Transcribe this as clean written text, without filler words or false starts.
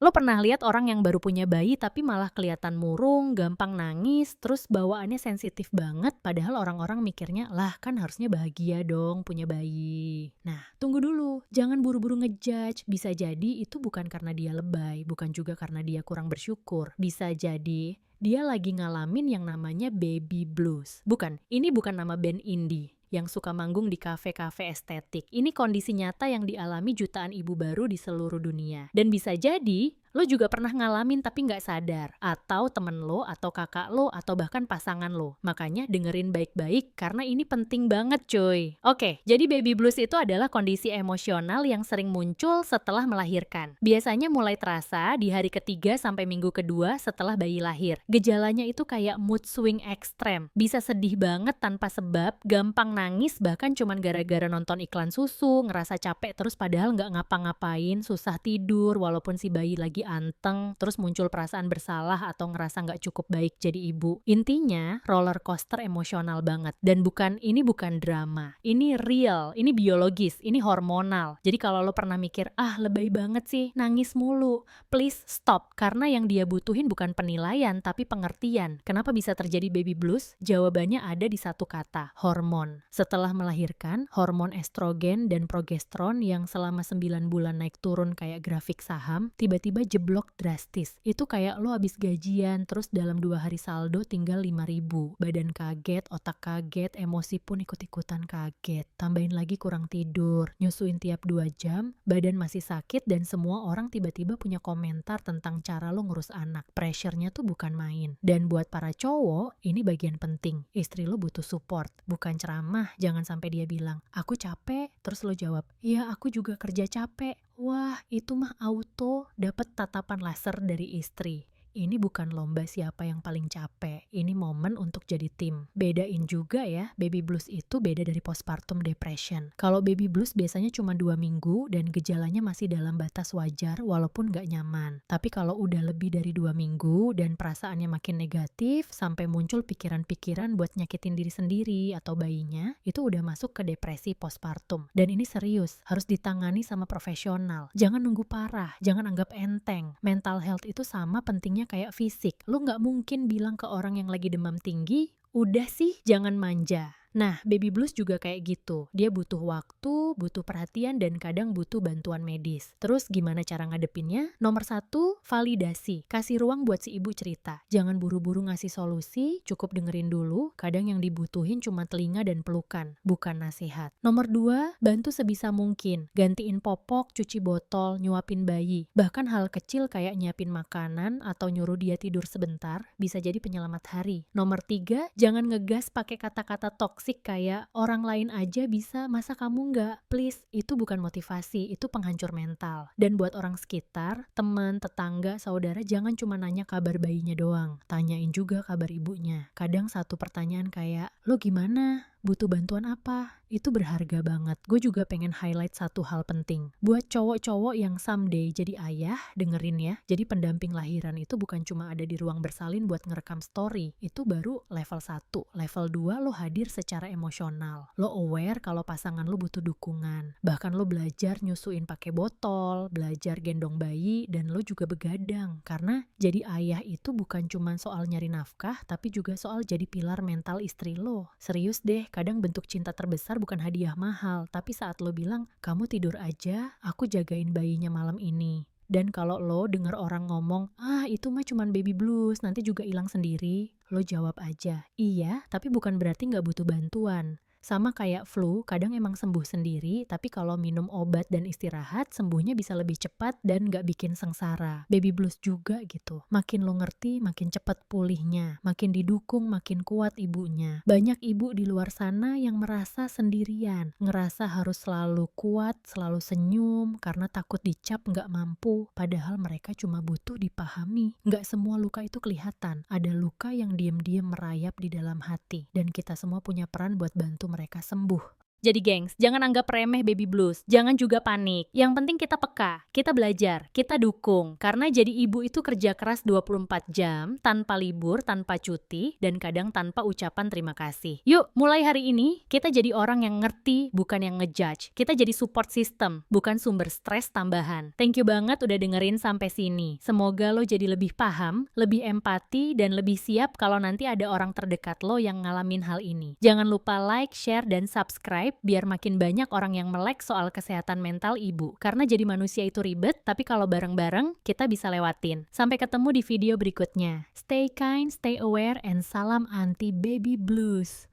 Lo pernah lihat orang yang baru punya bayi tapi malah kelihatan murung, gampang nangis, terus bawaannya sensitif banget padahal orang-orang mikirnya, lah kan harusnya bahagia dong punya bayi. Nah, tunggu dulu, jangan buru-buru ngejudge. Bisa jadi itu bukan karena dia lebay, bukan juga karena dia kurang bersyukur. Bisa jadi dia lagi ngalamin yang namanya baby blues. Bukan, ini bukan nama band indie yang suka manggung di kafe-kafe estetik. Ini kondisi nyata yang dialami jutaan ibu baru di seluruh dunia. Dan bisa jadi lo juga pernah ngalamin tapi nggak sadar. Atau temen lo, atau kakak lo, atau bahkan pasangan lo. Makanya dengerin baik-baik karena ini penting banget cuy. Oke, jadi baby blues itu adalah kondisi emosional yang sering muncul setelah melahirkan. Biasanya mulai terasa di hari ketiga sampai minggu kedua setelah bayi lahir. Gejalanya itu kayak mood swing ekstrem. Bisa sedih banget tanpa sebab, gampang nangis bahkan cuman gara-gara nonton iklan susu, ngerasa capek terus padahal nggak ngapa-ngapain, susah tidur walaupun si bayi lagi anteng, terus muncul perasaan bersalah atau ngerasa nggak cukup baik jadi ibu. Intinya roller coaster emosional banget. Dan ini bukan drama, ini real, ini biologis, ini hormonal. Jadi kalau lo pernah mikir, ah lebay banget sih, nangis mulu, please stop. Karena yang dia butuhin bukan penilaian tapi pengertian. Kenapa bisa terjadi baby blues? Jawabannya ada di satu kata, hormon. Setelah melahirkan, hormon estrogen dan progesteron yang selama 9 bulan naik turun kayak grafik saham, tiba-tiba jeblok drastis. Itu kayak lo habis gajian, terus dalam 2 hari saldo tinggal 5.000. Badan kaget, otak kaget, emosi pun ikut-ikutan kaget. Tambahin lagi kurang tidur, nyusuin tiap 2 jam, badan masih sakit dan semua orang tiba-tiba punya komentar tentang cara lo ngurus anak. Pressure-nya tuh bukan main. Dan buat para cowok, ini bagian penting. Istri lo butuh support, bukan ceramah. Jangan sampai dia bilang, aku capek, terus lo jawab, iya aku juga kerja capek. Wah, itu mah auto dapet tatapan laser dari istri. Ini bukan lomba siapa yang paling capek, ini momen untuk jadi tim. Bedain juga ya, baby blues itu beda dari postpartum depression. Kalau baby blues biasanya cuma 2 minggu dan gejalanya masih dalam batas wajar walaupun gak nyaman. Tapi kalau udah lebih dari 2 minggu dan perasaannya makin negatif sampai muncul pikiran-pikiran buat nyakitin diri sendiri atau bayinya, itu udah masuk ke depresi postpartum. Dan ini serius, harus ditangani sama profesional. Jangan nunggu parah, jangan anggap enteng. Mental health itu sama pentingnya kayak fisik. Lo nggak mungkin bilang ke orang yang lagi demam tinggi, udah sih jangan manja. Nah, baby blues juga kayak gitu. Dia butuh waktu, butuh perhatian, dan kadang butuh bantuan medis. Terus gimana cara ngadepinnya? Nomor 1, validasi. Kasih ruang buat si ibu cerita. Jangan buru-buru ngasih solusi, cukup dengerin dulu. Kadang yang dibutuhin cuma telinga dan pelukan, bukan nasihat. Nomor 2, bantu sebisa mungkin. Gantiin popok, cuci botol, nyuapin bayi. Bahkan hal kecil kayak nyiapin makanan atau nyuruh dia tidur sebentar bisa jadi penyelamat hari. Nomor 3, jangan ngegas pakai kata-kata toksik kayak orang lain aja bisa, masa kamu nggak? Please, itu bukan motivasi, itu penghancur mental. Dan buat orang sekitar, teman, tetangga, saudara, jangan cuma nanya kabar bayinya doang. Tanyain juga kabar ibunya. Kadang satu pertanyaan kayak, lo gimana? Butuh bantuan apa? Itu berharga banget. Gue juga pengen highlight satu hal penting. Buat cowok-cowok yang someday jadi ayah, dengerin ya. Jadi pendamping lahiran itu bukan cuma ada di ruang bersalin buat ngerekam story. Itu baru level 1. Level 2, lo hadir secara emosional. Lo aware kalau pasangan lo butuh dukungan. Bahkan lo belajar nyusuin pakai botol, belajar gendong bayi, dan lo juga begadang. Karena jadi ayah itu bukan cuma soal nyari nafkah, tapi juga soal jadi pilar mental istri lo. Serius deh, kadang bentuk cinta terbesar bukan hadiah mahal, tapi saat lo bilang, kamu tidur aja, aku jagain bayinya malam ini. Dan kalau lo denger orang ngomong, ah itu mah cuman baby blues, nanti juga hilang sendiri, lo jawab aja, iya, tapi bukan berarti nggak butuh bantuan. Sama kayak flu, kadang emang sembuh sendiri, tapi kalau minum obat dan istirahat, sembuhnya bisa lebih cepat dan gak bikin sengsara. Baby blues juga gitu. Makin lo ngerti, makin cepat pulihnya. Makin didukung, makin kuat ibunya. Banyak ibu di luar sana yang merasa sendirian. Ngerasa harus selalu kuat, selalu senyum, karena takut dicap gak mampu. Padahal mereka cuma butuh dipahami. Gak semua luka itu kelihatan. Ada luka yang diam-diam merayap di dalam hati. Dan kita semua punya peran buat bantu mereka sembuh. Jadi gengs, jangan anggap remeh baby blues, jangan juga panik. Yang penting kita peka, kita belajar, kita dukung. Karena jadi ibu itu kerja keras 24 jam, tanpa libur, tanpa cuti, dan kadang tanpa ucapan terima kasih. Yuk, mulai hari ini, kita jadi orang yang ngerti, bukan yang ngejudge. Kita jadi support system, bukan sumber stres tambahan. Thank you banget udah dengerin sampai sini. Semoga lo jadi lebih paham, lebih empati, dan lebih siap kalau nanti ada orang terdekat lo yang ngalamin hal ini. Jangan lupa like, share, dan subscribe biar makin banyak orang yang melek soal kesehatan mental ibu. Karena jadi manusia itu ribet, tapi kalau bareng-bareng, kita bisa lewatin. Sampai ketemu di video berikutnya. Stay kind, stay aware, and salam anti baby blues.